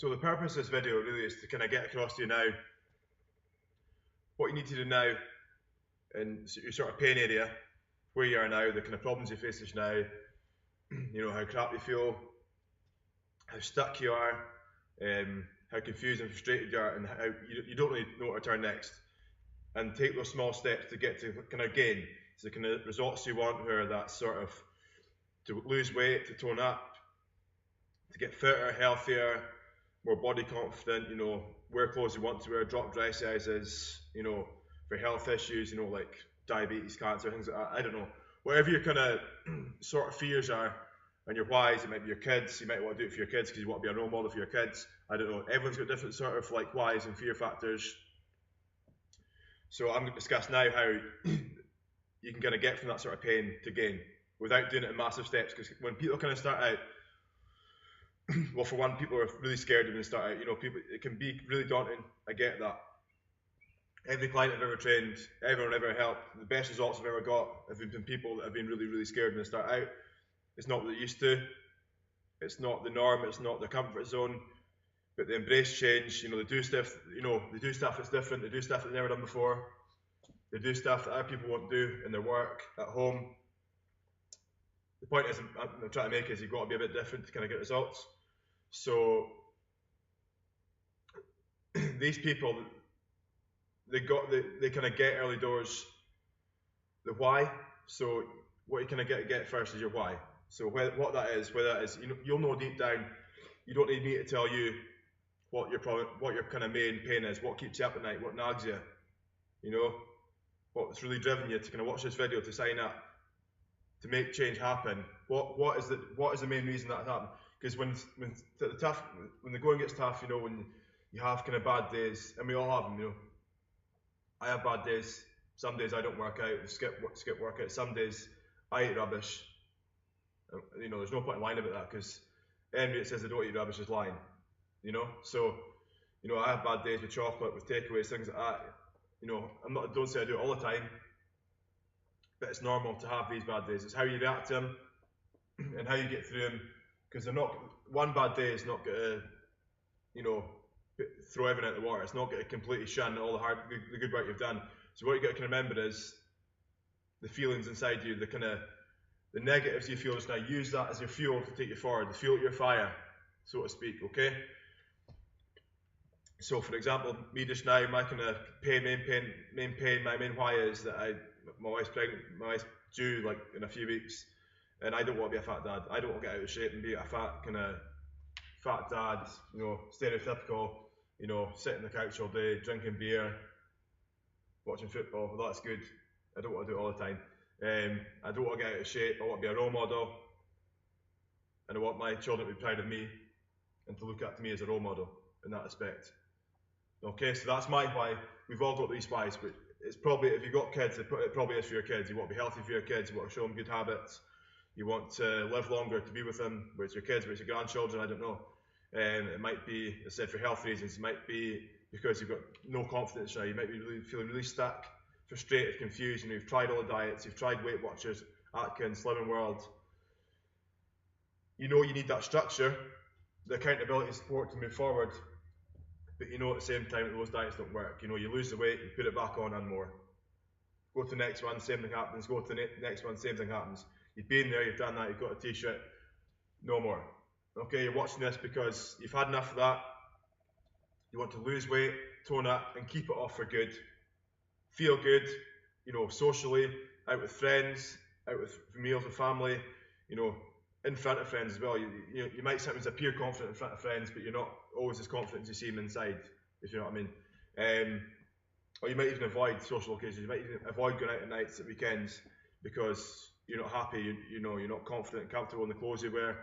So the purpose of this video really is to kind of get across to you now what you need to do now in your sort of pain area, where you are now, the kind of problems you face just now, you know, how crap you feel, how stuck you are, how confused and frustrated you are, and how you don't really know what to turn next. And take those small steps to get to kind of gain the kind of results you want, where that's sort of to lose weight, to tone up, to get fitter, healthier, more body confident, you know, wear clothes you want to wear, drop dress sizes, you know, for health issues, you know, like diabetes, cancer, things like that. I don't know. Whatever your kind of sort of fears are and your whys, it might be your kids, you might want to do it for your kids because you want to be a role model for your kids. I don't know. Everyone's got different sort of like whys and fear factors. So I'm going to discuss now how you can kind of get from that sort of pain to gain without doing it in massive steps. Because when people kind of start out, well, for one, people are really scared when they start out. You know, people, it can be really daunting. I get that. Every client I've ever trained, everyone I've ever helped, the best results I've ever got have been people that have been really, really scared when they start out. It's not what they're used to. It's not the norm. It's not their comfort zone. But they embrace change. You know, they do stuff. You know, they do stuff that's different. They do stuff they've never done before. They do stuff that other people won't do in their work, at home. The point is, I'm trying to make is you've got to be a bit different to kind of get results. So these people, they kind of get early doors. The why. So what you kind of get first is your why. So what that is, whether that is, you know, you'll know deep down. You don't need me to tell you what your kind of main pain is, what keeps you up at night, what nags you. You know, what's really driven you to kind of watch this video, to sign up, to make change happen. What is the main reason that happened? Because when the going gets tough, you know, when you have kind of bad days, and we all have them, you know. I have bad days. Some days I don't work out, skip workout. Some days I eat rubbish. You know, there's no point in lying about that, because anybody that says they don't eat rubbish is lying. You know, so you know, I have bad days with chocolate, with takeaways, things like that. You know, don't say I do it all the time, but it's normal to have these bad days. It's how you react to them and how you get through them, because they're not, one bad day is not going to, you know, throw everything out the water. It's not going to completely shun all the good work you've done. So what you got to remember is the feelings inside you, the negatives you feel just now. Use that as your fuel to take you forward, the fuel to your fire, so to speak. Okay. So for example, me just now, my kind of main pain, my main why is that my wife's pregnant, my wife's due like in a few weeks, and I don't want to be a fat dad. I don't want to get out of shape and be a fat dad, you know, stereotypical, you know, sitting on the couch all day, drinking beer, watching football. Well, that's good. I don't want to do it all the time. I don't want to get out of shape. I want to be a role model, and I want my children to be proud of me and to look up to me as a role model in that aspect. Okay, so that's my why. We've all got these whys, but it's probably, if you've got kids, it probably is for your kids. You want to be healthy for your kids, you want to show them good habits, you want to live longer to be with them, whether it's your kids, whether it's your grandchildren, I don't know. It might be, as I said, for health reasons. It might be because you've got no confidence now. You might be feeling really stuck, frustrated, confused. You know, you've tried all the diets, you've tried Weight Watchers, Atkins, Slimming World. You know you need that structure, the accountability and support to move forward. But you know at the same time that those diets don't work. You know, you lose the weight, you put it back on and more. Go to the next one, same thing happens. Go to the next one, same thing happens. You've been there, you've done that, you've got a t-shirt, no more. Okay, you're watching this because you've had enough of that. You want to lose weight, tone up, and keep it off for good. Feel good, you know, socially, out with friends, out with meals with family, you know, in front of friends as well. You might sometimes appear confident in front of friends, but you're not always as confident as you seem inside, if you know what I mean. Or you might even avoid social occasions. You might even avoid going out at nights, at weekends, because you're not happy. You know, you're not confident and comfortable in the clothes you wear.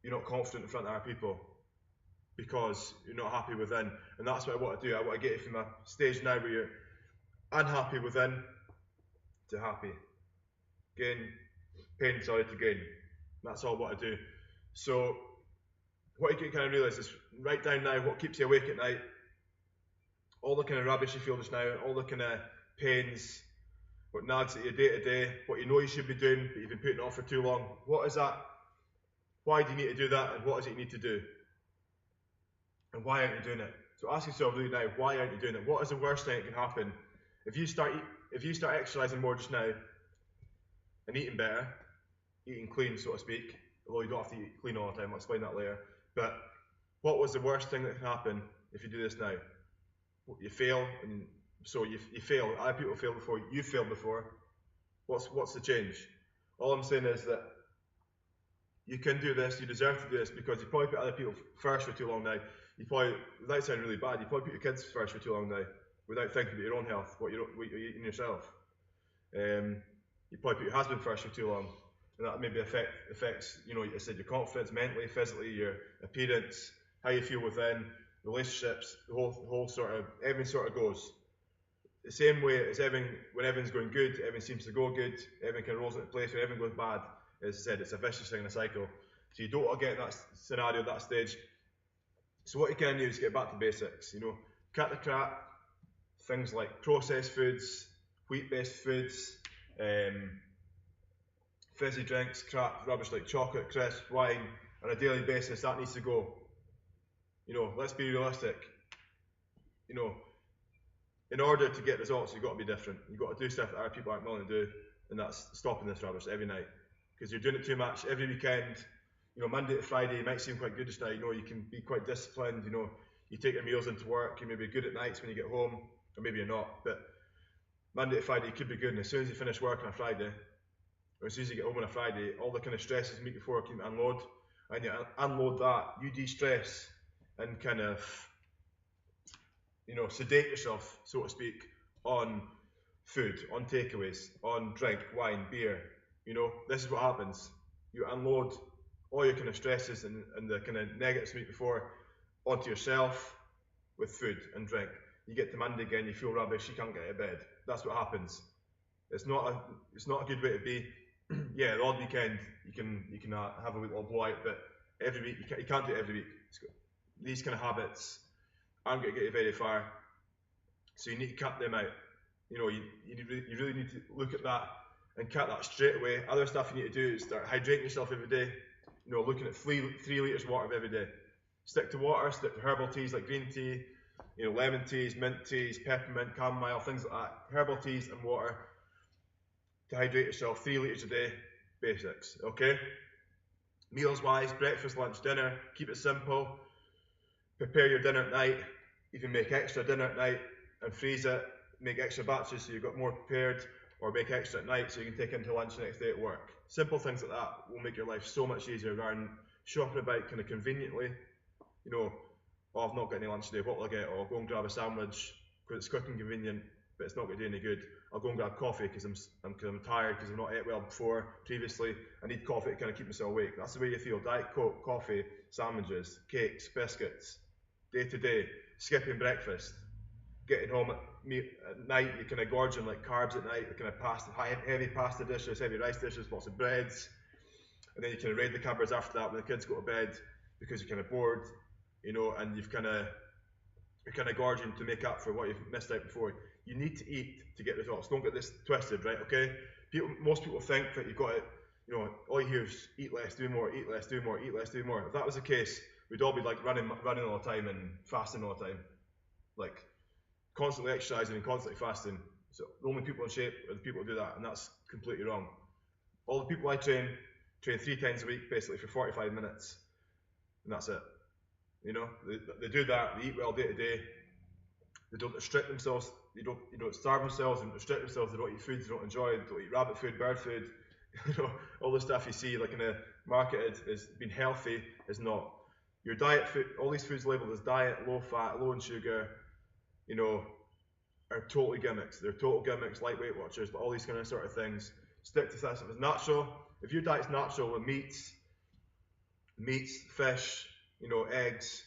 You're not confident in front of other people because you're not happy within. And that's what I want to do. I want to get you from a stage now where you're unhappy within to happy. Gain, pain, sorry, to gain. That's all I want to do. So what you can kind of realise is, write down now what keeps you awake at night, all the kind of rubbish you feel just now, all the kind of pains, what nags at you day to day, what you know you should be doing but you've been putting off for too long. What is that? Why do you need to do that, and what is it you need to do? And why aren't you doing it? So ask yourself really now, why aren't you doing it? What is the worst thing that can happen if you start exercising more just now and eating better, eating clean, so to speak, although you don't have to eat clean all the time, I'll explain that later. But what was the worst thing that can happen if you do this now? You fail, and so you fail. Other people failed before, you failed before. What's the change? All I'm saying is that you can do this, you deserve to do this, because you probably put other people first for too long now. You probably, without sounding really bad, you probably put your kids first for too long now, without thinking about your own health, what you're eating yourself. You probably put your husband first for too long, and that maybe affects, you know, I said, your confidence, mentally, physically, your appearance, how you feel within, relationships, the whole sort of, everything sort of goes. The same way as everything, when everything's going good, everything seems to go good, everything kind of rolls into place. When everything goes bad, as I said, it's a vicious thing in a cycle. So you don't want to get in that scenario, that stage. So what you can do is get back to basics, you know, cut the crap, things like processed foods, wheat-based foods, fizzy drinks, crap, rubbish like chocolate, crisps, wine, on a daily basis. That needs to go. You know, let's be realistic. You know, in order to get results, you've got to be different. You've got to do stuff that other people aren't willing to do, and that's stopping this rubbish every night. Because you're doing it too much every weekend. You know, Monday to Friday might seem quite good just now. You know, you can be quite disciplined. You know, you take your meals into work. You may be good at nights when you get home, or maybe you're not. But Monday to Friday, you could be good. And as soon as you finish work on a Friday, or as soon as you get home on a Friday, all the kind of stresses the week before can unload, and you unload that. You de-stress and kind of, you know, sedate yourself, so to speak, on food, on takeaways, on drink, wine, beer. You know, this is what happens. You unload all your kind of stresses and the kind of negatives week before onto yourself with food and drink. You get to Monday again, you feel rubbish, you can't get out of bed. That's what happens. It's not a good way to be. Yeah, the odd weekend you can have a little blowout, but every week you can't do it every week. These kind of habits aren't going to get you very far, so you need to cut them out. You know, you really need to look at that and cut that straight away. Other stuff you need to do is start hydrating yourself every day. You know, looking at 3 litres of water every day. Stick to water, stick to herbal teas like green tea, you know, lemon teas, mint teas, peppermint, chamomile, things like that. Herbal teas and water to hydrate yourself, 3 litres a day, basics, okay? Meals wise, breakfast, lunch, dinner, keep it simple. Prepare your dinner at night, even make extra dinner at night and freeze it, make extra batches so you've got more prepared, or make extra at night so you can take into lunch the next day at work. Simple things like that will make your life so much easier rather than shopping about kind of conveniently. You know, oh, I've not got any lunch today, what will I get? Oh, I'll go and grab a sandwich because it's quick and convenient, but it's not going to do any good. I'll go and grab coffee because I'm tired, because I've not ate well previously. I need coffee to kind of keep myself awake. That's the way you feel. Diet Coke, coffee, sandwiches, cakes, biscuits, day to day, skipping breakfast, getting home at night, you're kind of gorging like carbs at night, kind of heavy pasta dishes, heavy rice dishes, lots of breads, and then you kind of raid the cupboards after that when the kids go to bed because you're kind of bored, you know, and you're kind of gorging to make up for what you've missed out before. You need to eat to get results. Don't get this twisted, right? Okay? Most people think that you've got to, you know, all you hear is eat less, do more, eat less, do more, eat less, do more. If that was the case, we'd all be like running all the time and fasting all the time, like constantly exercising and constantly fasting. So the only people in shape are the people who do that, and that's completely wrong. All the people I train 3 times a week, basically for 45 minutes, and that's it. You know, they do that. They eat well day to day. They don't restrict themselves. They don't starve themselves and restrict themselves. They don't eat foods they don't enjoy. They don't eat rabbit food, bird food. You know, all the stuff you see like in a market as being healthy is not. Your diet food, all these foods labelled as diet, low fat, low in sugar, you know, are totally gimmicks. They're total gimmicks, like Weight Watchers, but all these kind of sort of things. Stick to that. If it's natural, if your diet's natural with meats, fish, you know, eggs,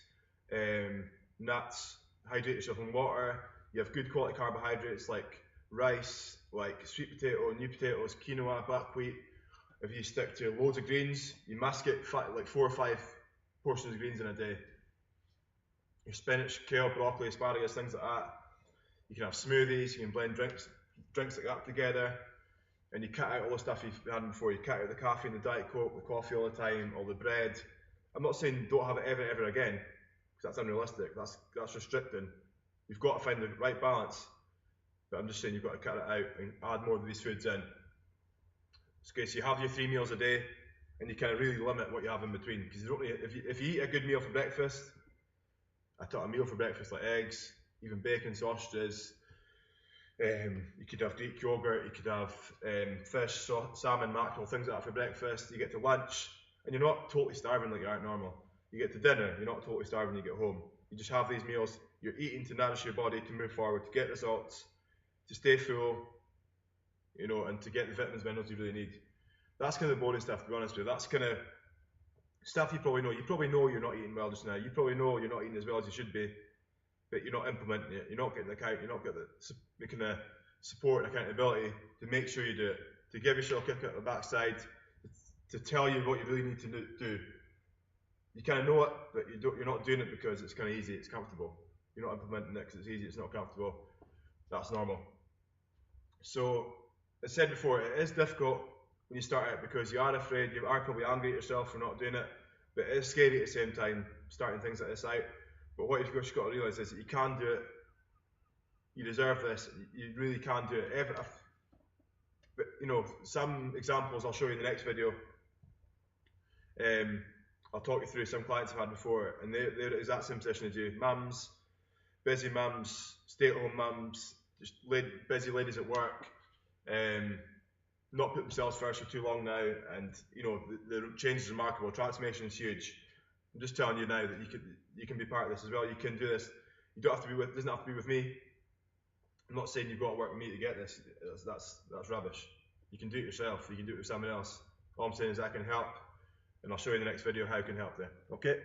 nuts, hydrate yourself in water. You have good quality carbohydrates like rice, like sweet potato, new potatoes, quinoa, buckwheat. If you stick to loads of greens, you must get like 4 or 5 portions of greens in a day. Your spinach, kale, broccoli, asparagus, things like that. You can have smoothies, you can blend drinks like that together, and you cut out all the stuff you've had before. You cut out the caffeine, the Diet Coke, the coffee all the time, all the bread. I'm not saying don't have it ever again, that's unrealistic. That's restricting. You've got to find the right balance. But I'm just saying you've got to cut it out and add more of these foods in. Okay, so you have your 3 meals a day, and you kind of really limit what you have in between. Because if you eat a good meal for breakfast, I thought a meal for breakfast like eggs, even bacon, sausages. You could have Greek yogurt, you could have fish, salmon, mackerel, things like that for breakfast. You get to lunch, and you're not totally starving like you are normal. You get to dinner, you're not totally starving when you get home. You just have these meals, you're eating to nourish your body, to move forward, to get results, to stay full, you know, and to get the vitamins, minerals you really need. That's kind of the boring stuff, to be honest with you. That's kind of stuff you probably know. You probably know you're not eating well just now. You probably know you're not eating as well as you should be, but you're not implementing it. You're not getting the account. You're not getting the kind of support and accountability to make sure you do it, to give yourself a kick at the backside, to tell you what you really need to do. You kind of know it, but you're not doing it because it's kind of easy, it's comfortable. You're not implementing it because it's easy, it's not comfortable. That's normal. So, as I said before, it is difficult when you start out because you are afraid, you are probably angry at yourself for not doing it, but it is scary at the same time, starting things like this out. But what you've just got to realise is that you can do it, you deserve this, you really can do it. But you know, some examples I'll show you in the next video. I'll talk you through some clients I've had before, and they're the exact same position as you. Mums, busy mums, stay-at-home mums, just busy ladies at work, not put themselves first for too long now, and you know the change is remarkable. Transformation is huge. I'm just telling you now that you can be part of this as well. You can do this. You don't have to be with. It doesn't have to be with me. I'm not saying you've got to work with me to get this. That's rubbish. You can do it yourself. You can do it with someone else. All I'm saying is I can help, and I'll show you in the next video how I can help there. Okay.